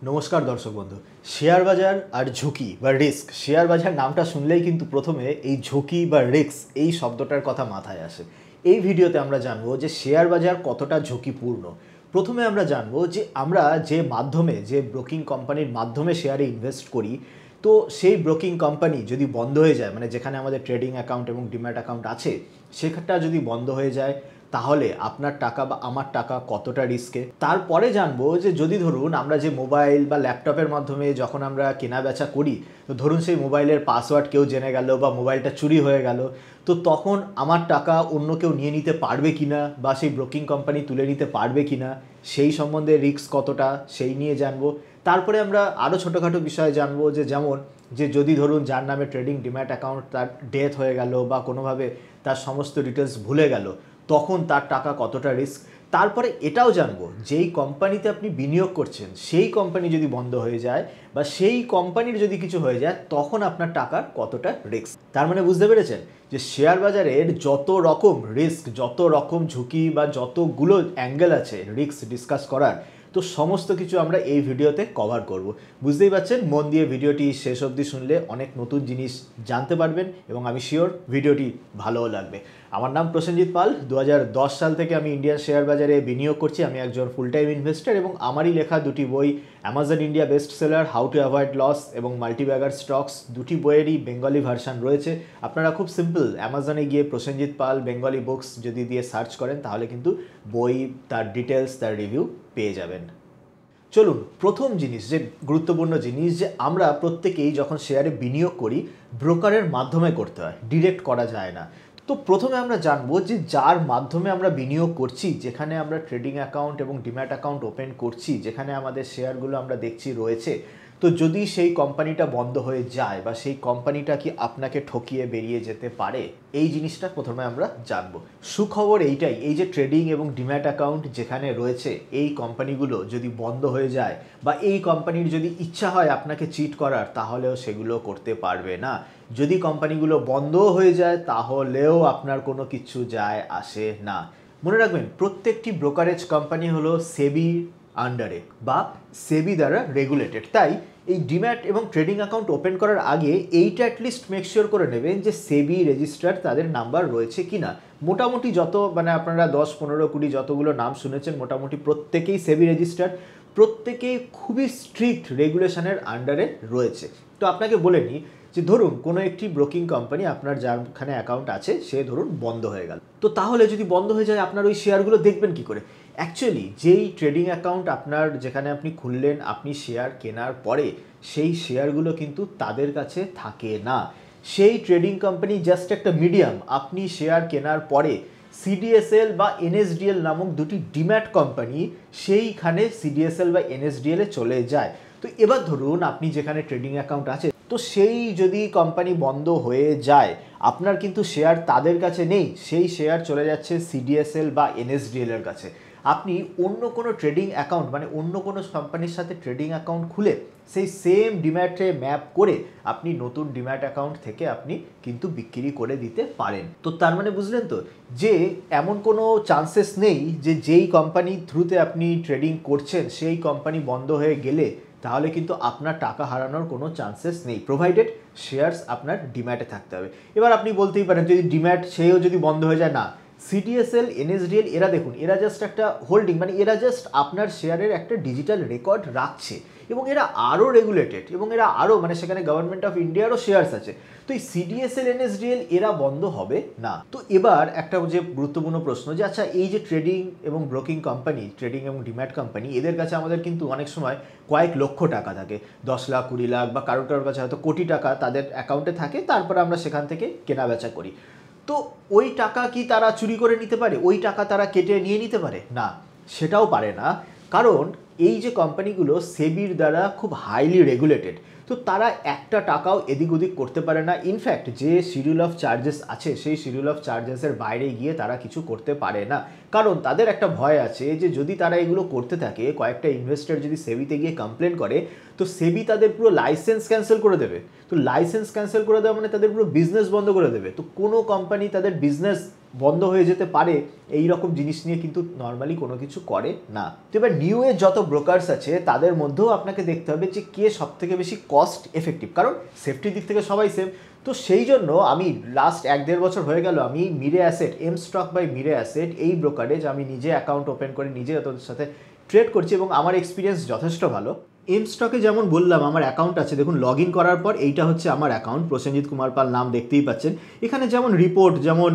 নমস্কার দর্শক বন্ধু। শেয়ার বাজার আর ঝুঁকি বা রিস্ক, শেয়ার বাজার নামটা শুনলেই কিন্তু প্রথমে এই ঝুঁকি বা রিস্ক এই শব্দটার কথা মাথায় আসে। এই ভিডিওতে আমরা জানবো যে শেয়ার বাজার কতটা ঝুঁকিপূর্ণ। প্রথমে আমরা জানবো যে আমরা যে ব্রোকিং কোম্পানির মাধ্যমে শেয়ারে ইনভেস্ট করি, তো সেই ব্রোকিং কোম্পানি যদি বন্ধ হয়ে যায়, মানে যেখানে আমাদের ট্রেডিং অ্যাকাউন্ট এবং ডিম্যাট অ্যাকাউন্ট আছে, সেটা যদি বন্ধ হয়ে যায় তাহলে আপনার টাকা বা আমার টাকা কতটা রিস্কে। তারপরে জানবো যে যদি ধরুন আমরা যে মোবাইল বা ল্যাপটপের মাধ্যমে যখন আমরা কেনা বেচা করি, তো ধরুন সেই মোবাইলের পাসওয়ার্ড কেউ জেনে গেল বা মোবাইলটা চুরি হয়ে গেল, তো তখন আমার টাকা অন্য কেউ নিয়ে নিতে পারবে কিনা বা সেই ব্রোকিং কোম্পানি তুলে নিতে পারবে কিনা, সেই সম্বন্ধে রিস্ক কতটা সেই নিয়ে জানবো। তারপরে আমরা আরও ছোটোখাটো বিষয়ে জানবো, যে যেমন যদি ধরুন যার নামে ট্রেডিং ডিম্যাট অ্যাকাউন্ট তার ডেথ হয়ে গেল বা কোনোভাবে তার সমস্ত ডিটেলস ভুলে গেল, তখন তার টাকা কতটা রিস্ক। তারপরে এটাও জানবো, যেই কোম্পানিতে আপনি বিনিয়োগ করছেন সেই কোম্পানি যদি বন্ধ হয়ে যায় বা সেই কোম্পানির যদি কিছু হয়ে যায়, তখন আপনার টাকার কতটা রিস্ক। তার মানে বুঝতে পেরেছেন যে শেয়ার বাজারের যত রকম রিস্ক, যত রকম ঝুঁকি বা যতগুলো অ্যাঙ্গেল আছে রিস্ক ডিসকাস করার, তো সমস্ত কিছু আমরা এই ভিডিওতে কভার করব। বুঝতেই পারছেন, মন দিয়ে ভিডিওটি শেষ অবধি শুনলে অনেক নতুন জিনিস জানতে পারবেন এবং আমি শিওর ভিডিওটি ভালোও লাগবে। আমার নাম প্রসেনজিৎ পাল। 2010 সাল থেকে আমি ইন্ডিয়ান শেয়ার বাজারে বিনিয়োগ করছি। আমি একজন ফুল টাইম ইনভেস্টর এবং আমারই লেখা দুটি বই, Amazon India best seller, how to avoid loss এবং মাল্টিব্যাগার স্টকস, দুটি বইয়েরই বেঙ্গলি ভার্সান রয়েছে। আপনারা খুব সিম্পল অ্যামাজনে গিয়ে প্রসেনজিৎ পাল বেঙ্গলি বুকস যদি দিয়ে সার্চ করেন, তাহলে কিন্তু বই, তার ডিটেলস, তার রিভিউ পেয়ে যাবেন। চলুন, প্রথম জিনিস, যে গুরুত্বপূর্ণ জিনিস, যে আমরা প্রত্যেকেই যখন শেয়ারে বিনিয়োগ করি ব্রোকারের মাধ্যমে করতে হয়, ডিরেক্ট করা যায় না। তো প্রথমে আমরা জানবো যে যার মাধ্যমে আমরা বিনিয়োগ করছি, যেখানে আমরা ট্রেডিং অ্যাকাউন্ট এবং ডিম্যাট অ্যাকাউন্ট ওপেন করছি, যেখানে আমাদের শেয়ারগুলো আমরা দেখছি রয়েছে, তো যদি সেই কোম্পানিটা বন্ধ হয়ে যায় বা সেই কোম্পানিটা কি আপনাকে ঠকিয়ে বেরিয়ে যেতে পারে, এই জিনিসটা প্রথমে আমরা জানবো। সুখবর এইটাই, এই যে ট্রেডিং এবং ডিম্যাট অ্যাকাউন্ট যেখানে রয়েছে, এই কোম্পানিগুলো যদি বন্ধ হয়ে যায় বা এই কোম্পানির যদি ইচ্ছা হয় আপনাকে চিট করার, তাহলেও সেগুলো করতে পারবে না। যদি কোম্পানিগুলো বন্ধ হয়ে যায় তাহলেও আপনার কোনো কিছু যায় আসে না। মনে রাখবেন, প্রত্যেকটি ব্রোকারেজ কোম্পানি হলো সেবি আন্ডারে বা সেবি দ্বারা রেগুলেটেড। তাই এই ডিম্যাট এবং ট্রেডিং অ্যাকাউন্ট ওপেন করার আগে এইটা অ্যাটলিস্ট মেক শিওর করে নেবেন যে সেবি রেজিস্টার তাদের নাম্বার রয়েছে কিনা। মোটামুটি যত, মানে আপনারা 10, 15, 20 যতগুলো নাম শুনেছেন, মোটামুটি প্রত্যেকেই সেবি রেজিস্টার, প্রত্যেকেই খুবই স্ট্রিক্ট রেগুলেশনের আন্ডারে রয়েছে। তো আপনাকে বলে নিই যে ধরুন কোনো একটি ব্রোকিং কোম্পানি, আপনার যারখানে অ্যাকাউন্ট আছে সে ধরুন বন্ধ হয়ে গেল, তো তাহলে যদি বন্ধ হয়ে যায় আপনার ওই শেয়ারগুলো দেখবেন কি করে? অ্যাকচুয়ালি যেই ট্রেডিং অ্যাকাউন্ট আপনার যেখানে আপনি খুললেন, আপনি শেয়ার কেনার পরে সেই শেয়ারগুলো কিন্তু তাদের কাছে থাকে না। সেই ট্রেডিং কোম্পানি জাস্ট একটা মিডিয়াম। আপনি শেয়ার কেনার পরে সিডিএসএল বা এনএসডিএল নামক দুটি ডিম্যাট কোম্পানি সেইখানে সিডিএসএল বা এনএসডিএলে চলে যায়। তো এবার ধরুন আপনি যেখানে ট্রেডিং অ্যাকাউন্ট আছে, তো সেই যদি কোম্পানি বন্ধ হয়ে যায়, আপনার কিন্তু শেয়ার তাদের কাছে নেই, সেই শেয়ার চলে যাচ্ছে সিডিএসএল বা এনএসডিএল এর কাছে। আপনি অন্য কোনো ট্রেডিং অ্যাকাউন্ট, মানে অন্য কোনো কোম্পানির সাথে ট্রেডিং অ্যাকাউন্ট খুলে সেই সেম ডিম্যাটে ম্যাপ করে আপনি নতুন ডিম্যাট অ্যাকাউন্ট থেকে আপনি কিন্তু বিক্রি করে দিতে পারেন। তো তার মানে বুঝলেন তো, যে এমন কোনো চান্সেস নেই যে যেই কোম্পানি থ্রুতে আপনি ট্রেডিং করছেন সেই কোম্পানি বন্ধ হয়ে গেলে তাহলে কিন্তু আপনার টাকা হারানোর কোনো চান্সেস নেই, প্রোভাইডেড শেয়ার্স আপনার ডিম্যাটে থাকতে হবে। এবার আপনি বলতেই পারেন, যদি ডিম্যাট সেও যদি বন্ধ হয়ে যায়, না, সিডিএসএল এনএসডিএল এরা দেখুন, এরা জাস্ট একটা হোল্ডিং, মানে এরা জাস্ট আপনার শেয়ারের একটা ডিজিটাল রেকর্ড রাখছে এবং এরা আরও রেগুলেটেড এবং এরা আরও, মানে সেখানে গভর্নমেন্ট অফ ইন্ডিয়ারও শেয়ার্স আছে। তো এই সিডিএসএল এনএসডিএল এরা বন্ধ হবে না। তো এবার একটা যে গুরুত্বপূর্ণ প্রশ্ন, যে আচ্ছা এই যে ট্রেডিং এবং ব্রোকিং কোম্পানি, ট্রেডিং এবং ডিম্যাট কোম্পানি, এদের কাছে আমাদের কিন্তু অনেক সময় কয়েক লক্ষ টাকা থাকে, 10 লাখ, 20 লাখ বা কারোর কারোর কাছে হয়তো কোটি টাকা তাদের অ্যাকাউন্টে থাকে, তারপরে আমরা সেখান থেকে কেনা বেচা করি। তো ওই টাকা কি তারা চুরি করে নিতে পারে? ওই টাকা তারা কেটে নিয়ে নিতে পারে? না, সেটাও পারে না। কারণ এই যে কোম্পানিগুলো সেবির দ্বারা খুব হাইলি রেগুলেটেড, তো তারা একটা টাকাও এদিক ওদিক করতে পারে না। ইনফ্যাক্ট যে শিডিউল অফ চার্জেস আছে, সেই শিডিউল অফ চার্জেসের বাইরে গিয়ে তারা কিছু করতে পারে না। কারণ তাদের একটা ভয় আছে যে যদি তারা এগুলো করতে থাকে, কয়েকটা ইনভেস্টর যদি সেবিতে গিয়ে কমপ্লেন করে, তো সেবি তাদের পুরো লাইসেন্স ক্যান্সেল করে দেবে। তো লাইসেন্স ক্যান্সেল করে দেওয়া মানে তাদের পুরো বিজনেস বন্ধ করে দেবে। তো কোনো কোম্পানি তাদের বিজনেস বন্ধ হয়ে যেতে পারে, এই রকম জিনিস নিয়ে কিন্তু নর্মালি কোনো কিছু করে না। তো এবার নিউ এজ যত ব্রোকার্স আছে তাদের মধ্যেও আপনাকে দেখতে হবে যে কে সবথেকে বেশি কস্ট এফেক্টিভ, কারণ সেফটির দিক থেকে সবাই সেম। তো সেই জন্য আমি লাস্ট 1-1.5 বছর হয়ে গেল আমি Mirae asset, M stock by Mirae asset, এই ব্রোকারেজ আমি নিজে অ্যাকাউন্ট ওপেন করে নিজে ওদের সাথে ট্রেড করছি এবং আমার এক্সপিরিয়েন্স যথেষ্ট ভালো। এম স্টকে যেমন বললাম আমার অ্যাকাউন্ট আছে, দেখুন লগ ইন করার পর এইটা হচ্ছে আমার অ্যাকাউন্ট, প্রসেনজিৎ কুমার পাল নাম দেখতেই পাচ্ছেন। এখানে যেমন রিপোর্ট, যেমন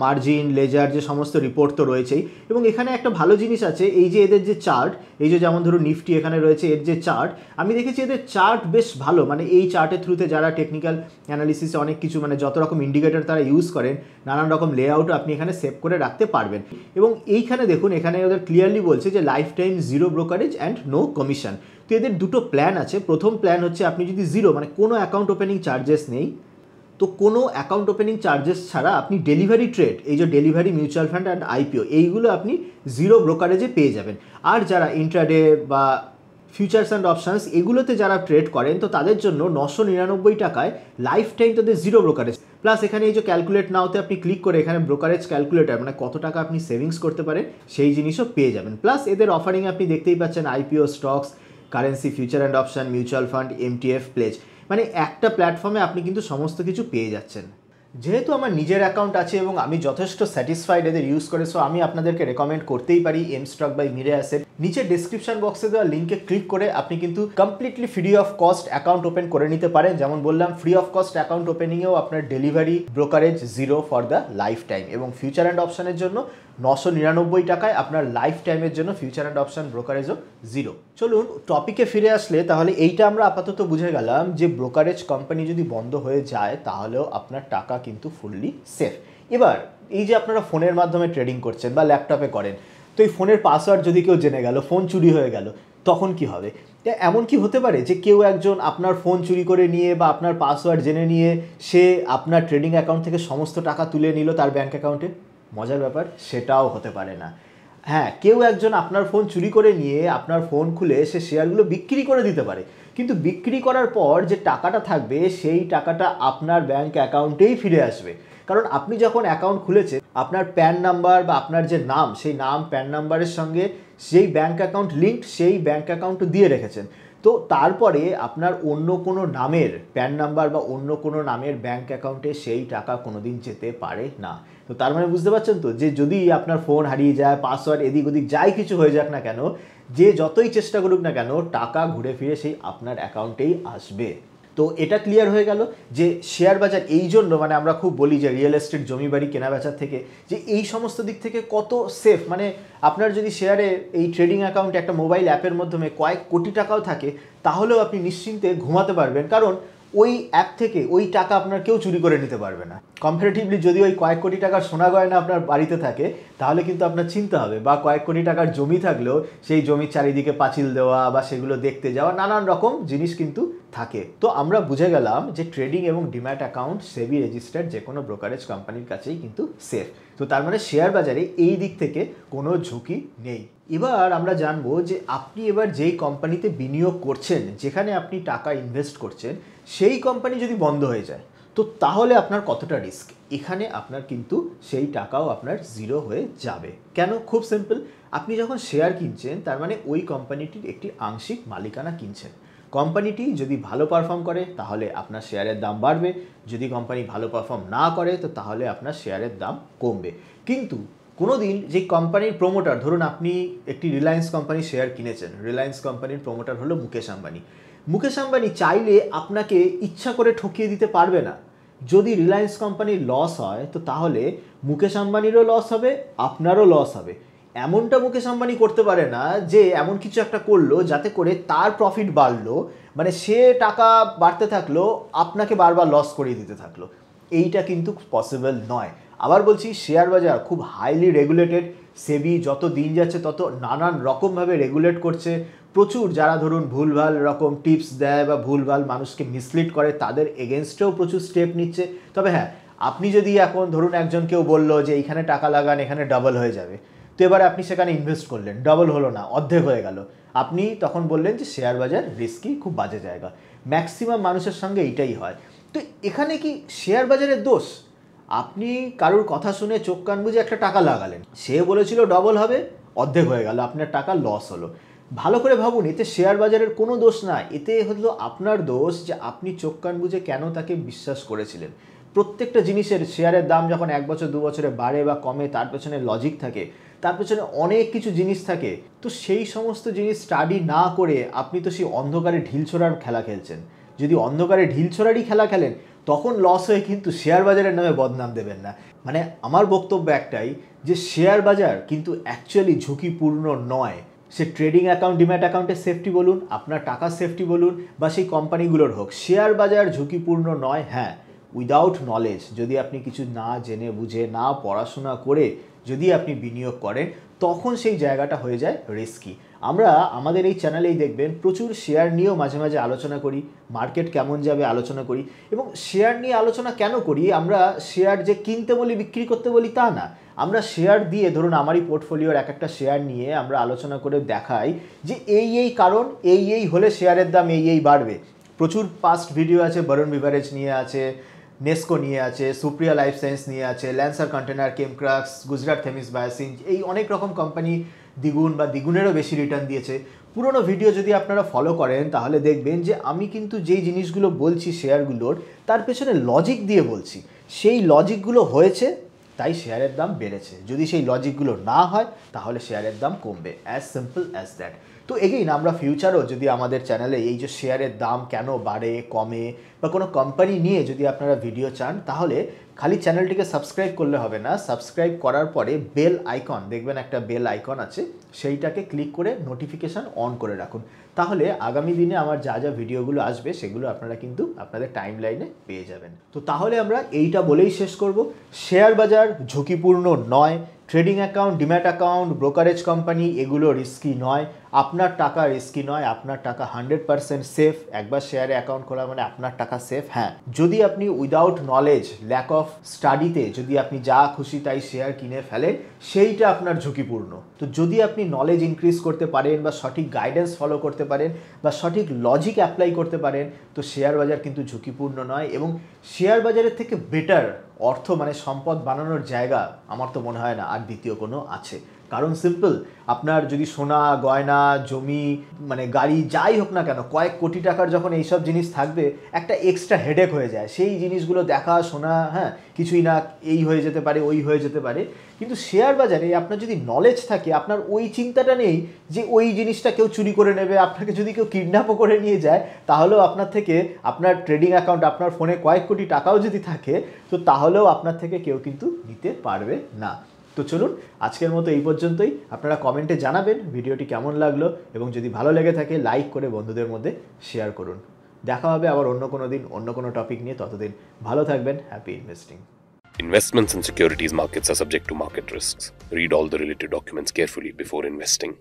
মার্জিন, লেজার, যে সমস্ত রিপোর্ট তো রয়েছেই, এবং এখানে একটা ভালো জিনিস আছে, এই যে এদের যে চার্ট, এই যে যেমন ধরুন নিফটি এখানে রয়েছে, এর যে চার্ট আমি দেখেছি এদের চার্ট বেশ ভালো, মানে এই চার্টের থ্রুতে যারা টেকনিক্যাল অ্যানালিসিসে অনেক কিছু মানে যত রকম ইন্ডিকেটর তারা ইউজ করেন, নানান রকম লেআউটও আপনি এখানে সেভ করে রাখতে পারবেন। এবং এইখানে দেখুন এখানে ওদের ক্লিয়ারলি বলছে যে lifetime zero brokerage and no commission. তো এদের দুটো প্ল্যান আছে। প্রথম প্ল্যান হচ্ছে আপনি যদি জিরো মানে কোনো অ্যাকাউন্ট ওপেনিং চার্জেস নেই, তো কোনো অ্যাকাউন্ট ওপেনিং চার্জেস ছাড়া আপনি ডেলিভারি ট্রেড, এই যে delivery mutual fund and IPO, এইগুলো আপনি জিরো ব্রোকারেজে পেয়ে যাবেন। আর যারা ইন্ট্রাডে বা ফিউচার্স অ্যান্ড অপশানস এগুলোতে যারা ট্রেড করেন, তো তাদের জন্য 999 টাকায় লাইফ টাইম তাদের জিরো ব্রোকারেজ। প্লাস এখানে এই যে ক্যালকুলেট নাওতে আপনি ক্লিক করে এখানে ব্রোকারেজ ক্যালকুলেটার, মানে কত টাকা আপনি সেভিংস করতে পারেন সেই জিনিসও পেয়ে যাবেন। প্লাস এদের অফারিং আপনি দেখতেই পাচ্ছেন IPO, stocks, currency, future and option, mutual fund, MTF, pledge, মানে একটা প্ল্যাটফর্মে আপনি কিন্তু সমস্ত কিছু পেয়ে যাচ্ছেন। যেহেতু আমার নিজের অ্যাকাউন্ট আছে এবং আমি যথেষ্ট স্যাটিসফাইড এদের ইউজ করে, সো আমি আপনাদেরকে রেকমেন্ড করতেই পারি M stock by Mirae asset. নিচে ডিসক্রিপশন বক্সে দেওয়া লিঙ্কে ক্লিক করে আপনি কিন্তু completely free of cost account open করে নিতে পারেন। যেমন বললাম ফ্রি অফ কস্ট অ্যাকাউন্ট ওপেনিংয়েও আপনার delivery brokerage zero for the lifetime, এবং ফিউচার অ্যান্ড অপশানের জন্য 999 টাকায় আপনার লাইফ টাইমের জন্য ফিউচার অ্যান্ড অপশান ব্রোকারেজও জিরো। চলুন টপিকে ফিরে আসলে, তাহলে এইটা আমরা আপাতত বুঝে গেলাম যে ব্রোকারেজ কোম্পানি যদি বন্ধ হয়ে যায় তাহলেও আপনার টাকা কিন্তু ফুললি সেফ। এবার এই যে আপনারা ফোনের মাধ্যমে ট্রেডিং করছেন বা ল্যাপটপে করেন, তো এই ফোনের পাসওয়ার্ড যদি কেউ জেনে গেল, ফোন চুরি হয়ে গেল, তখন কি হবে? এমন কি হতে পারে যে কেউ একজন আপনার ফোন চুরি করে নিয়ে বা আপনার পাসওয়ার্ড জেনে নিয়ে সে আপনার ট্রেডিং অ্যাকাউন্ট থেকে সমস্ত টাকা তুলে নিল তার ব্যাঙ্ক অ্যাকাউন্টে? মজার ব্যাপার, সেটাও হতে পারে না। হ্যাঁ, কেউ একজন আপনার ফোন চুরি করে নিয়ে আপনার ফোন খুলে সে শেয়ারগুলো বিক্রি করে দিতে পারে, কিন্তু বিক্রি করার পর যে টাকাটা থাকবে সেই টাকাটা আপনার ব্যাঙ্ক অ্যাকাউন্টেই ফিরে আসবে। কারণ আপনি যখন অ্যাকাউন্ট খুলেছেন আপনার প্যান নাম্বার বা আপনার যে নাম, সেই নাম প্যান নাম্বারের সঙ্গে যেই ব্যাঙ্ক অ্যাকাউন্ট লিঙ্ক সেই ব্যাঙ্ক অ্যাকাউন্ট দিয়ে রেখেছেন। তো তারপরে আপনার অন্য কোনো নামের প্যান নাম্বার বা অন্য কোনো নামের ব্যাঙ্ক অ্যাকাউন্টে সেই টাকা কোনোদিন যেতে পারে না। তো তার মানে বুঝতে পারছেন তো যে যদি আপনার ফোন হারিয়ে যায়, পাসওয়ার্ড এদিক ওদিক যাই কিছু হয়ে যাক না কেন, যে যতই চেষ্টা করুক না কেন, টাকা ঘুরে ফিরে সেই আপনার অ্যাকাউন্টেই আসবে। তো এটা ক্লিয়ার হয়ে গেল যে শেয়ার বাজার এই জন্য, মানে আমরা খুব বলি যে রিয়েল এস্টেট, জমি বাড়ি কেনা বেচার থেকে, যে এই সমস্ত দিক থেকে কত সেফ। মানে আপনার যদি শেয়ারে এই ট্রেডিং অ্যাকাউন্টে একটা মোবাইল অ্যাপের মাধ্যমে কয়েক কোটি টাকাও থাকে, তাহলেও আপনি নিশ্চিন্তে ঘুমাতে পারবেন, কারণ ওই অ্যাপ থেকে ওই টাকা আপনার কেউ চুরি করে নিতে পারবে না। কম্পারেটিভলি যদি ওই কয়েক কোটি টাকার সোনা গয়না আপনার বাড়িতে থাকে তাহলে কিন্তু আপনার চিন্তা হবে, বা কয়েক কোটি টাকার জমি থাকলেও সেই জমির চারিদিকে পাঁচিল দেওয়া বা সেগুলো দেখতে যাওয়া, নানান রকম জিনিস কিন্তু থাকে। তো আমরা বুঝে গেলাম যে ট্রেডিং এবং ডিম্যাট অ্যাকাউন্ট সেবি রেজিস্টার্ড যে কোনো ব্রোকারেজ কোম্পানির কাছেই কিন্তু সেফ। তো তার মানে শেয়ার বাজারে এই দিক থেকে কোনো ঝুঁকি নেই। এবার আমরা জানবো যে আপনি এবার যেই কোম্পানিতে বিনিয়োগ করছেন, যেখানে আপনি টাকা ইনভেস্ট করছেন, সেই কোম্পানি যদি বন্ধ হয়ে যায় তো তাহলে আপনার কতটা রিস্ক? এখানে আপনার কিন্তু সেই টাকাও আপনার জিরো হয়ে যাবে। কেন? খুব সিম্পল, আপনি যখন শেয়ার কিনছেন তার মানে ওই কোম্পানিটির একটি আংশিক মালিকানা কিনছেন। কোম্পানিটি যদি ভালো পারফর্ম করে তাহলে আপনার শেয়ারের দাম বাড়বে, যদি কোম্পানি ভালো পারফর্ম না করে তো তাহলে আপনার শেয়ারের দাম কমবে। কিন্তু কোনোদিন যে কোম্পানির প্রমোটার, ধরুন আপনি একটি রিলায়েন্স কোম্পানির শেয়ার কিনেছেন, রিলায়েন্স কোম্পানির প্রমোটার হলো মুকেশ আম্বানি। মুকেশ আম্বানি চাইলে আপনাকে ইচ্ছা করে ঠকিয়ে দিতে পারবে না। যদি রিলায়েন্স কোম্পানির লস হয় তো তাহলে মুকেশ আম্বানিরও লস হবে, আপনারও লস হবে। এমনটা মুকেশ আম্বানি করতে পারে না যে এমন কিছু একটা করলো যাতে করে তার প্রফিট বাড়লো, মানে সে টাকা বাড়তে থাকলো, আপনাকে বারবার লস করিয়ে দিতে থাকলো। এইটা কিন্তু পসিবল নয়। আবার বলছি, শেয়ার বাজার খুব হাইলি রেগুলেটেড। সেবি যত দিন যাচ্ছে তত নানান রকমভাবে রেগুলেট করছে। প্রচুর যারা ধরুন ভুলভাল রকম টিপস দেয় বা ভুলভাল মানুষকে মিসলিড করে তাদের এগেনস্টেও প্রচুর স্টেপ নিচ্ছে। তবে হ্যাঁ, আপনি যদি এখন ধরুন একজন কেউ বললো যে এইখানে টাকা লাগান এখানে ডাবল হয়ে যাবে, তো এবারে আপনি সেখানে ইনভেস্ট করলেন, ডাবল হলো না, অর্ধেক হয়ে গেল, আপনি তখন বললেন যে শেয়ার বাজার রিস্কি, খুব বাজে জায়গা। ম্যাক্সিমাম মানুষের সঙ্গে এইটাই হয়। তো এখানে কি শেয়ার বাজারের দোষ? আপনি কারোর কথা শুনে চোখ কান বুঝে একটা টাকা লাগালেন, সে বলেছিল ডবল হবে, অর্ধেক হয়ে গেল, আপনার টাকা লস হলো। ভালো করে ভাবুন, এতে শেয়ার বাজারের কোনো দোষ না, এতে হলো আপনার দোষ যে আপনি চোখ কান বুঝে কেন তাকে বিশ্বাস করেছিলেন। প্রত্যেকটা জিনিসের শেয়ারের দাম যখন 1 বছর 2 বছরে বাড়ে বা কমে, তার পেছনে লজিক থাকে, তার পেছনে অনেক কিছু জিনিস থাকে। তো সেই সমস্ত জিনিস স্টাডি না করে আপনি তো সেই অন্ধকারে ঢিল ছোড়ার খেলা খেলছেন। যদি অন্ধকারে ঢিল ছোড়ারই খেলা খেলেন, তখন লস হয়ে কিন্তু শেয়ার বাজারের নামে বদনাম দেবেন না। মানে আমার বক্তব্য একটাই, যে শেয়ার বাজার কিন্তু অ্যাকচুয়ালি ঝুঁকিপূর্ণ নয়। সে ট্রেডিং অ্যাকাউন্ট, ডিম্যাট অ্যাকাউন্টের সেফটি বলুন, আপনার টাকার সেফটি বলুন, বা সেই কোম্পানিগুলোর হোক, শেয়ার বাজার ঝুঁকিপূর্ণ নয়। হ্যাঁ, উইদাউট নলেজ, যদি আপনি কিছু না জেনে বুঝে, না পড়াশোনা করে যদি আপনি বিনিয়োগ করেন, তখন সেই জায়গাটা হয়ে যায় রিস্কি। আমরা আমাদের এই চ্যানেলেই দেখবেন প্রচুর শেয়ার নিয়েও মাঝে মাঝে আলোচনা করি, মার্কেট কেমন যাবে আলোচনা করি। এবং শেয়ার নিয়ে আলোচনা কেন করি? আমরা শেয়ার যে কিনতে বলি, বিক্রি করতে বলি তা না। আমরা শেয়ার দিয়ে, ধরুন আমারই পোর্টফোলিওর এক একটা শেয়ার নিয়ে আমরা আলোচনা করে দেখাই যে এই কারণ, এই হলে শেয়ারের দাম এই বাড়বে। প্রচুর পাস্ট ভিডিও আছে, বরুণ বিভারেজ নিয়ে আছে, নেস্কো নিয়ে আছে, সুপ্রিয়া লাইফ সায়েন্স নিয়ে আছে, Lancer container, Chemcrux, Gujarat Themis Biosyn, এই অনেক রকম কোম্পানি দ্বিগুণ বা দ্বিগুণেরও বেশি রিটার্ন দিয়েছে। পুরোনো ভিডিও যদি আপনারা ফলো করেন, তাহলে দেখবেন যে আমি কিন্তু যেই জিনিসগুলো বলছি শেয়ারগুলোর, তার পেছনে লজিক দিয়ে বলছি। সেই লজিকগুলো হয়েছে, তাই শেয়ারের দাম বেড়েছে। যদি সেই লজিকগুলো না হয়, তাহলে শেয়ারের দাম কমবে। As simple as that. তো এগেইন, আমরা ফিউচারও যদি আমাদের চ্যানেলে এই যে শেয়ারের দাম কেন বাড়ে কমে, বা কোনো কোম্পানি নিয়ে যদি আপনারা ভিডিও চান, তাহলে খালি চ্যানেলটিকে সাবস্ক্রাইব করলে হবে না। সাবস্ক্রাইব করার পরে বেল আইকন দেখবেন, একটা বেল আইকন আছে, সেইটাকে ক্লিক করে নোটিফিকেশান অন করে রাখুন। তাহলে আগামী দিনে আমার যা যা ভিডিওগুলো আসবে, সেগুলো আপনারা কিন্তু আপনাদের টাইম লাইনে পেয়ে যাবেন। তো তাহলে আমরা এইটা বলেই শেষ করব, শেয়ার বাজার ঝুঁকিপূর্ণ নয়। Trading account, demat account, brokerage company, এগুলো রিস্কি নয়। আপনার টাকা রিস্কি নয়, আপনার টাকা 100% সেফ। একবার শেয়ারে অ্যাকাউন্ট খোলা মানে আপনার টাকা সেফ। হ্যাঁ, যদি আপনি উইদাউট নলেজ, ল্যাক অফ স্টাডিতে যদি আপনি যা খুশি তাই শেয়ার কিনে ফেলেন, সেইটা আপনার ঝুঁকিপূর্ণ। তো যদি আপনি নলেজ ইনক্রিজ করতে পারেন, বা সঠিক গাইডেন্স ফলো করতে পারেন, বা সঠিক লজিক অ্যাপ্লাই করতে পারেন, তো শেয়ার বাজার কিন্তু ঝুঁকিপূর্ণ নয়। এবং শেয়ার বাজারের থেকে বেটার অর্থ, মানে সম্পদ বানানোর জায়গা আমার তো মনে হয় না আর দ্বিতীয় কোনো আছে। কারণ সিম্পল, আপনার যদি সোনা, গয়না, জমি, মানে গাড়ি যাই হোক না কেন, কয়েক কোটি টাকার যখন এইসব জিনিস থাকবে, একটা এক্সট্রা হেডেক হয়ে যায় সেই জিনিসগুলো দেখা শোনা। হ্যাঁ, কিছুই না, এই হয়ে যেতে পারে, ওই হয়ে যেতে পারে। কিন্তু শেয়ার বাজারে আপনার যদি নলেজ থাকে, আপনার ওই চিন্তাটা নেই যে ওই জিনিসটা কেউ চুরি করে নেবে, আপনাকে যদি কেউ কিডন্যাপও করে নিয়ে যায়, তাহলেও আপনার থেকে, আপনার ট্রেডিং অ্যাকাউন্ট, আপনার ফোনে কয়েক কোটি টাকাও যদি থাকে, তো তাহলেও আপনার থেকে কেউ কিন্তু নিতে পারবে না। তো চলুন, আজকের মতো এই পর্যন্তই। আপনারা কমেন্টে জানাবেন ভিডিওটি কেমন লাগলো, এবং যদি ভালো লেগে থাকে লাইক করে বন্ধুদের মধ্যে শেয়ার করুন। দেখা হবে আবার অন্য কোনো দিন, অন্য কোনো টপিক নিয়ে। ততদিন ভালো থাকবেন। Happy investing. Investments in securities markets are subject to market risks. Read all the related documents carefully before investing.